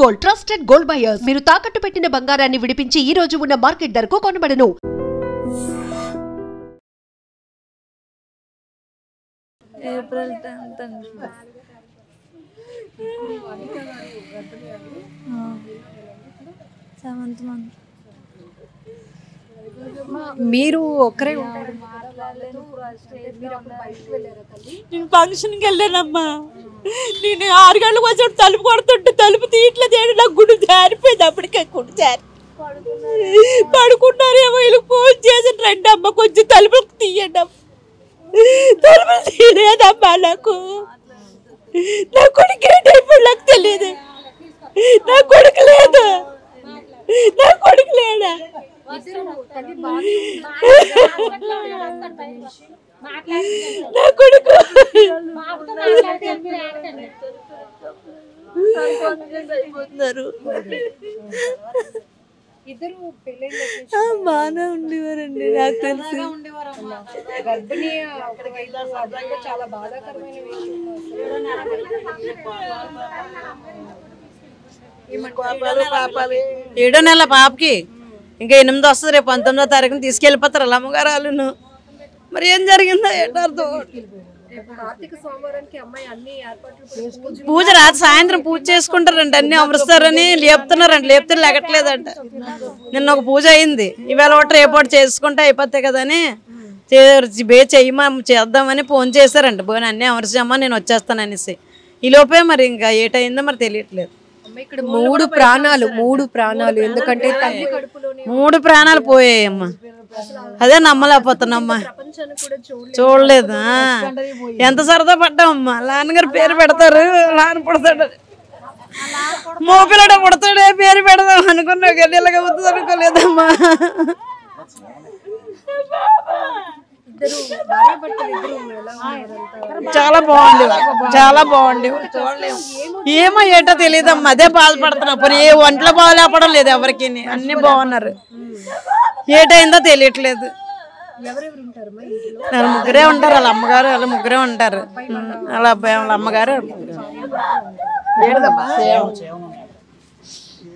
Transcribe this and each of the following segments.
Gold trusted gold buyers. మీరు తాకట్టు పెట్టిన బంగారాన్ని విడిపించి ఈ రోజు ఉన్న మార్కెట్ ధరకు కొనబడను. ఏప్రిల్ 10th అండి. Seventh month. మీరు ఒక్కరే నేను ఫంక్షన్కి వెళ్ళానమ్మా. నేను 6 గంటలకు వచ్చి తలుపు కొడుతుంటే తలుపు తీయట్లేదు. నాకు గుడి జారిపోయింది. అప్పటికే గుడి జారి పడుకున్నారేమో. వీళ్ళకి ఫోన్ చేసి రండి అమ్మ కొంచెం తలుపులు తీయండి అమ్మ. తలుపులు తీయలేదమ్మా. నాకు నా కొడుకు ఏంటైపోయి నాకు తెలియదు. నా కొడుకు లేదు. నా కొడుకు లేడా? నా కొడుకు బాగానే ఉండేవారండి. నాకు తెలిసి చాలా బాధాకరమైన 7వ నెల పాపకి ఇంకా 8 వస్తుంది. రేపు 19వ తారీఖున తీసుకెళ్ళిపోతారు వాళ్ళ అమ్మగారు వాళ్ళను. మరి ఏం జరిగిందో ఏంటో అర్థం. పూజ రాత్రి సాయంత్రం పూజ చేసుకుంటారంట. అన్ని అమరుస్తారని లేపుతున్నారంట. లేపితే లెగట్లేదంట. నిన్న ఒక పూజ అయింది. ఇవాళ ఒకటి రేపటి చేసుకుంటే అయిపోతాయి కదా అని చెయ్యమా చేద్దామని ఫోన్ చేశారంట. పోయిన అన్నీ అమర్చమ్మా నేను వచ్చేస్తాను అనేసి. ఈ లోపే మరి ఇంకా ఏటైందో మరి తెలియట్లేదు. ఇక్కడ 3 ప్రాణాలు ఎందుకంటే తల్లి కడుపులోనే 3 ప్రాణాలు పోయాయమ్మా. అదే నమ్మలేకపోతున్నామ్మా. చూడలేదు. ఎంత సరదా పడ్డామమ్మా. నాన్నగారు పేరు పెడతారు. నాన్న పుడతాడు. మోపిల్లడ పుడతాడే పేరు పెడదాం అనుకున్నా. గడ్డీలాగా వద్దు అనుకోలేదమ్మా. చాలా బాగుంది. చాలా బాగుంది. ఏమో ఏటో తెలియదమ్మా. అదే బాధపడుతున్నా. పోనీ ఏ ఒంట్లో బాగాలేపడం లేదు ఎవరికి. అన్ని బాగున్నారు. ఏటైందో తెలియట్లేదు. వాళ్ళ ముగ్గురే ఉంటారు. వాళ్ళ అమ్మగారు వాళ్ళ ముగ్గురే ఉంటారు. వాళ్ళ అబ్బాయి వాళ్ళ అమ్మగారు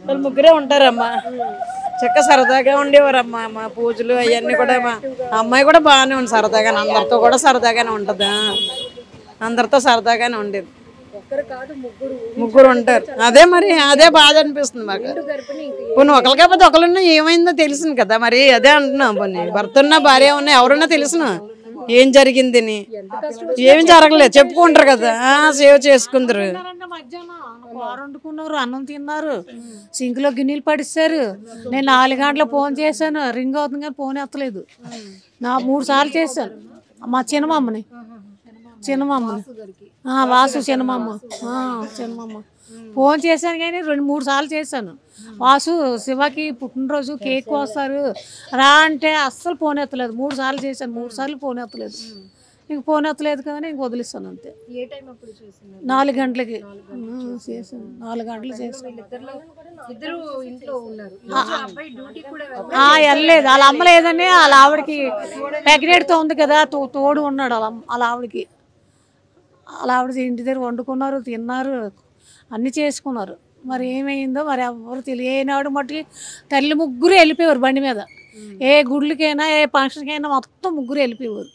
వాళ్ళు ముగ్గురే ఉంటారమ్మా. చక్క సరదాగా ఉండేవారమ్మా. మా పూజలు అవన్నీ కూడా మా అమ్మాయి కూడా బాగానే ఉంది. సరదాగానే అందరితో కూడా సరదాగానే ఉంటుంది. అందరితో సరదాగానే ఉండేది. ముగ్గురు ఉంటారు. అదే మరి అదే బాధ అనిపిస్తుంది మాకు. కొన్ని ఒకరు కాకపోతే ఒకరున్నా ఏమైందో తెలిసింది కదా. మరి అదే అంటున్నాం. కొన్ని భర్త ఉన్నా భార్య ఉన్నా ఎవరున్నా తెలుసును ఏం జరిగింది అని. ఏమి జరగలేదు చెప్పుకుంటారు కదా. సేవ్ చేసుకుందరు. వండుకున్నారు. అన్నం తిన్నారు. సింక్లో గిన్నెలు పడిస్తారు. నేను 4 గంటలకు ఫోన్ చేశాను. రింగ్ అవుతుంది కానీ ఫోన్ ఎత్తలేదు. 3 సార్లు చేశాను. మా చిన్నమ్మని వాసు చిన్నమ్మ ఫోన్ చేశాను కానీ 2-3 సార్లు చేశాను. వాసు శివకి పుట్టినరోజు కేక్ కోస్తారు రా అంటే అస్సలు ఫోన్ ఎత్తలేదు. 3 సార్లు చేశాను. 3 సార్లు ఫోన్ ఎత్తలేదు. ఇంక ఫోన్ ఎత్తలేదు కానీ ఇంక వదిలిస్తాను అంతే. 4 గంటలకి చేశాను. 4 గంటలు చేశాను. వెళ్ళలేదు. వాళ్ళ అమ్మ లేదని వాళ్ళ ఆవిడకి ప్రెగ్నెంట్తో ఉంది కదా. తోడు ఉన్నాడు వాళ్ళ ఆవిడకి. వాళ్ళ ఆవిడ ఇంటి దగ్గర వండుకున్నారు, తిన్నారు, అన్నీ చేసుకున్నారు. మరి ఏమైందో మరి ఎవరు తెలియనాడు. మట్టుకి తల్లి ముగ్గురు వెళ్ళిపోయేవారు బండి మీద. ఏ గుడ్లకైనా ఏ ఫంక్షన్కైనా మొత్తం ముగ్గురు వెళ్ళిపోయేవారు.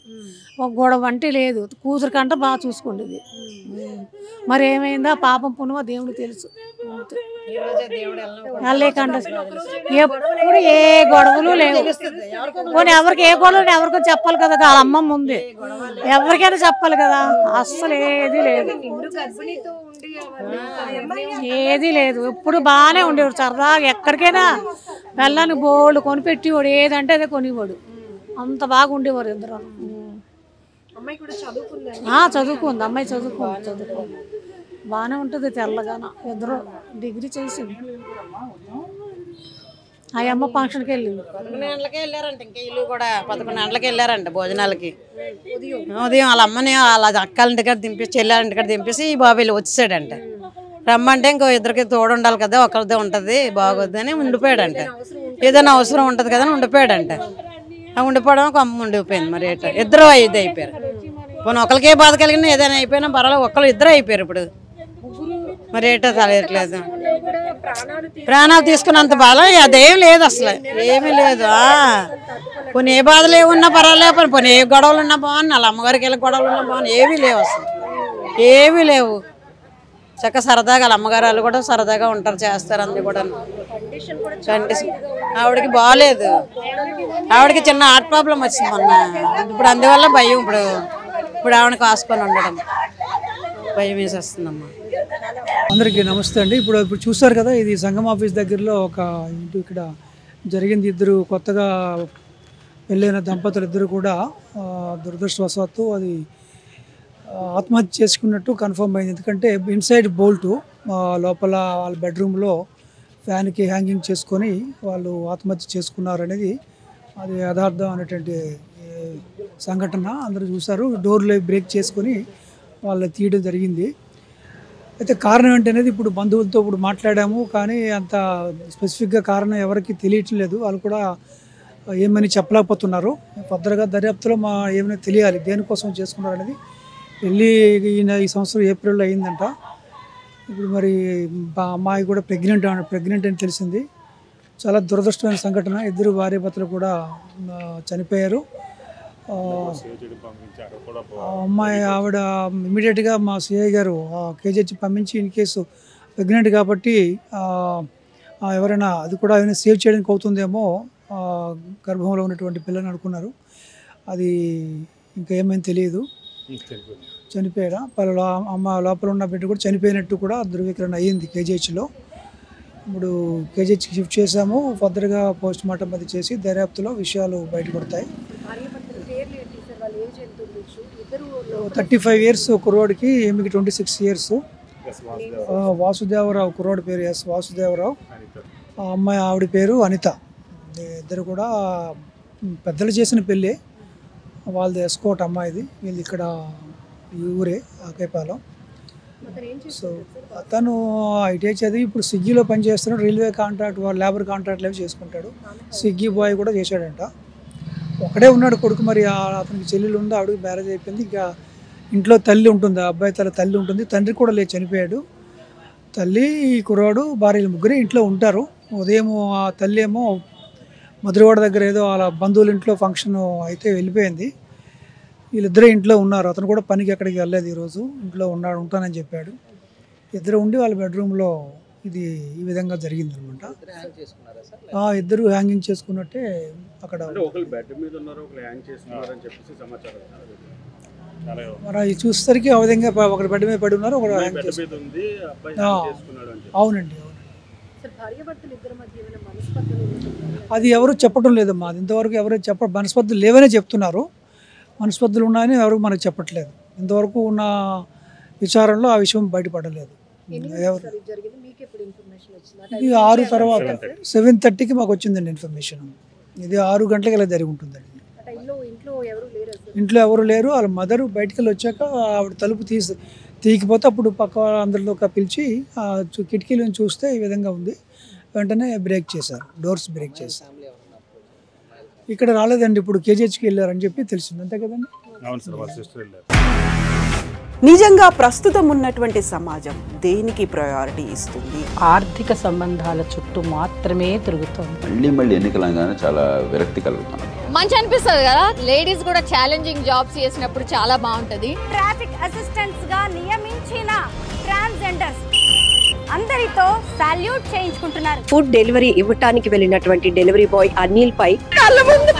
ఒక గొడవ అంటే లేదు. కూతురు కంట బాగా చూసుకుండేది. మరి ఏమైందో పాపం పుణ్యమో దేవుడు తెలుసు. వెళ్ళలేకంట ఎప్పుడు ఏ గొడవలు లేవు. పోనీ ఎవరికి ఏ గొడవలు ఎవరికో చెప్పాలి కదా. వాళ్ళ అమ్మమ్మ ఉంది. ఎవరికైనా చెప్పాలి కదా. అస్సలు ఏది లేదు. ఏది లేదు. ఎప్పుడు బాగానే ఉండేవాడు. సరదాగా ఎక్కడికైనా వెళ్ళానికి బోళ్ళు కొనిపెట్టేవాడు. ఏదంటే అదే కొనివాడు. అంత బాగా ఉండేవారు ఇద్దరు. చదువుకుంది. అమ్మాయి చదువుకుంది. బాగానే ఉంటుంది. తెల్లగాన ఇద్దరు డిగ్రీ చేసింది. ఆ అమ్మ ఫంక్షన్కి వెళ్ళింది. 11 గంటలకే వెళ్ళారంట. ఇంకా ఇల్లు కూడా 11 గంటలకి వెళ్ళారంట భోజనాలకి. ఉదయం వాళ్ళ అమ్మని వాళ్ళ అక్కల ఇంటికాడ దింపేసి చెల్లెల ఇంటికాడ దింపేసి ఈ బాబు వెళ్ళి వచ్చేసాడంట. రమ్మంటే ఇంకో ఇద్దరికి తోడు ఉండాలి కదా. ఒకరిదే ఉంటుంది బాగోద్దని ఉండిపోయాడంట. ఏదైనా అవసరం ఉంటుంది కదా అని ఉండిపోయాడంట. ఉండిపోవడం ఒక అమ్మ ఉండిపోయింది. మరి ఇద్దరు ఇది అయిపోయారు. పోనీ ఒకరికే బాధ కలిగినా ఏదైనా అయిపోయినా పర్వాలేదు. ఒకళ్ళు ఇద్దరు అయిపోయారు ఇప్పుడు. మరి ఏటో తెలియట్లేదు. ప్రాణాలు తీసుకున్నంత బాధ అదేం లేదు అసలు, ఏమీ లేదు. కొన్ని ఏ బాధలు ఏమున్నా పర్వాలేదు, కొన్ని ఏ గొడవలు ఉన్నా బాగుంది, వాళ్ళ అమ్మగారికి వెళ్ళి గొడవలు ఉన్నా బాగుంది, ఏమీ లేవు అసలు, ఏమీ లేవు. చక్క సరదాగా వాళ్ళ అమ్మగారు వాళ్ళు కూడా సరదాగా ఉంటారు, చేస్తారు అన్ని కూడా. కండిషన్ ఆవిడకి బాగాలేదు, ఆవిడకి చిన్న హార్ట్ ప్రాబ్లం వచ్చింది మొన్న. ఇప్పుడు అందువల్ల భయం, ఇప్పుడు ఆవిడ కాసుకొని ఉండడం భయం వేసేస్తుందమ్మా. అందరికీ నమస్తే అండి. ఇప్పుడు చూస్తారు కదా, ఇది సంగం ఆఫీస్ దగ్గరలో ఒక ఇంటి ఇక్కడ జరిగింది. ఇద్దరు కొత్తగా పెళ్ళైన దంపతులు ఇద్దరు కూడా దురదృష్టవశాత్తు అది ఆత్మహత్య చేసుకున్నట్టు కన్ఫర్మ్ అయింది. ఎందుకంటే ఇన్సైడ్ బోల్టు లోపల వాళ్ళ బెడ్రూమ్లో ఫ్యాన్కి హ్యాంగింగ్ చేసుకొని వాళ్ళు ఆత్మహత్య చేసుకున్నారనేది అది యథార్థం అనేటువంటి సంఘటన అందరూ చూశారు. డోర్లు బ్రేక్ చేసుకొని వాళ్ళు తీయడం జరిగింది. అయితే కారణం ఏంటనేది ఇప్పుడు బంధువులతో ఇప్పుడు మాట్లాడాము, కానీ అంత స్పెసిఫిక్గా కారణం ఎవరికి తెలియట్లేదు. వాళ్ళు కూడా ఏమని చెప్పలేకపోతున్నారు. ఫర్దర్గా దర్యాప్తులో ఏమైనా తెలియాలి దేనికోసం చేసుకున్నారు అనేది. పెళ్ళి ఈ సంవత్సరం ఏప్రిల్లో అయిందంట. ఇప్పుడు మరి అమ్మాయి కూడా ప్రెగ్నెంట్ అని తెలిసింది. చాలా దురదృష్టమైన సంఘటన. ఇద్దరు భార్య భర్తలు కూడా చనిపోయారు. అమ్మాయి ఆవిడ ఇమీడియట్గా మా సిఐ గారు కేజీహెచ్ పంపించి ఇన్ కేసు ప్రెగ్నెంట్ కాబట్టి ఎవరైనా అది కూడా ఏమైనా సేవ్ చేయడానికి అవుతుందేమో గర్భంలో ఉన్నటువంటి పిల్లని అనుకున్నారు. అది ఇంకా ఏమైనా తెలియదు, చనిపోయారా. అమ్మ లోపల ఉన్న బిడ్డ కూడా చనిపోయినట్టు కూడా ధృవీకరణ అయ్యింది కేజీహెచ్లో. ఇప్పుడు కేజీహెచ్కి షిఫ్ట్ చేసాము. ఫర్దర్గా పోస్ట్ మార్టం అది చేసి దర్యాప్తులో విషయాలు బయటపడతాయి. 35 years కుర్రోడికి, ఈమెకి 26 years. వాసుదేవరావు కుర్రోడి పేరు వాసుదేవరావు, అమ్మాయి ఆవిడ పేరు అనిత. ఇద్దరు కూడా పెద్దలు చేసిన పెళ్ళి. వాళ్ళది ఎస్కోట్ అమ్మాయిది, వీళ్ళు ఇక్కడ ఈ ఊరే ఆకేపాలెం. సో అతను ఐటీఐ చదివి ఇప్పుడు స్విగ్గీలో పనిచేస్తున్నాడు. రైల్వే కాంట్రాక్ట్, లేబర్ కాంట్రాక్ట్లు అవి చేసుకుంటాడు. స్విగ్గీ బాయ్ కూడా చేశాడంట. ఒకడే ఉన్నాడు కొడుకు. మరి అతనికి చెల్లెలు ఉంది, ఆవిడకి మ్యారేజ్ అయిపోయింది. ఇక ఇంట్లో తల్లి ఉంటుంది, అబ్బాయి తల్లి ఉంటుంది. తండ్రి కూడా చనిపోయాడు. తల్లి, కుర్రాడు, భార్యలు ముగ్గురే ఇంట్లో ఉంటారు. ఉదయం ఆ తల్లి ఏమో మధురవాడ దగ్గర ఏదో వాళ్ళ బంధువుల ఇంట్లో ఫంక్షన్ అయితే వెళ్ళిపోయింది. వీళ్ళిద్దరే ఇంట్లో ఉన్నారు. అతను కూడా పనికి ఎక్కడికి వెళ్ళలేదు, ఈరోజు ఇంట్లో ఉంటానని చెప్పాడు. ఇద్దరు ఉండి వాళ్ళ బెడ్రూమ్లో ఇది ఈ విధంగా జరిగిందనమాట. ఇద్దరు హ్యాంగింగ్ చేసుకున్నట్టే అక్కడ. మరి ఇది చూసేసరికి ఆ విధంగా ఒకటి బెడ్ మీద పడి ఉన్నారు, ఒకరు హ్యాంగ్ చేసుకున్నారు. అవునండి. అది ఎవరు చెప్పడం లేదమ్మా. అది ఇంతవరకు ఎవరు మనస్పర్ధలు లేవనే చెప్తున్నారు. మనస్పర్ధలు ఉన్నాయని ఎవరు మనకు చెప్పట్లేదు. ఇంతవరకు ఉన్న విచారణలో ఆ విషయం బయటపడలేదు. ఇది 6 తర్వాత 7:30కి మాకు వచ్చిందండి ఇన్ఫర్మేషన్. ఇది 6 గంటలకి ఇలా జరిగి ఉంటుందండి. ఇంట్లో ఎవరు లేరు. వాళ్ళ మదరు బయటికి వెళ్ళి వచ్చాక ఆవిడ తలుపు తీయకపోతే అప్పుడు పక్క అందరిలో పిలిచి కిటికీలను చూస్తే ఈ విధంగా ఉంది. వెంటనే బ్రేక్ చేశారు, డోర్స్ బ్రేక్ చేశారు. ఇక్కడ రాలేదండి, ఇప్పుడు కేజీహెచ్కి వెళ్ళారని చెప్పి తెలిసింది, అంతే కదండి. నిజంగా ప్రస్తుతం ఉన్నటువంటి సమాజం దేనికి ప్రయారిటీ ఇస్తుంది? ఆర్థిక సంబంధాల చుట్టూ మాత్రమే తిరుగుతుంది. మళ్ళీ ఎన్నికలంగానే చాలా విరక్తి కలుగుతాం. మంచి అనిపిస్తుంది కదా, లేడీస్ కూడా ఛాలెంజింగ్ జాబ్స్ చేసినప్పుడు చాలా బాగుంటది. ట్రాఫిక్ అసిస్టెంట్స్ గా నియమించిన ట్రాన్స్జెండర్స్ అందరితో సాల్యూట్ చేయించుకుంటున్నారు. ఫుడ్ డెలివరీ ఇవ్వటానికి వెళ్ళినటువంటి డెలివరీ బాయ్ అనిల్ పై కళ్ళ ముందు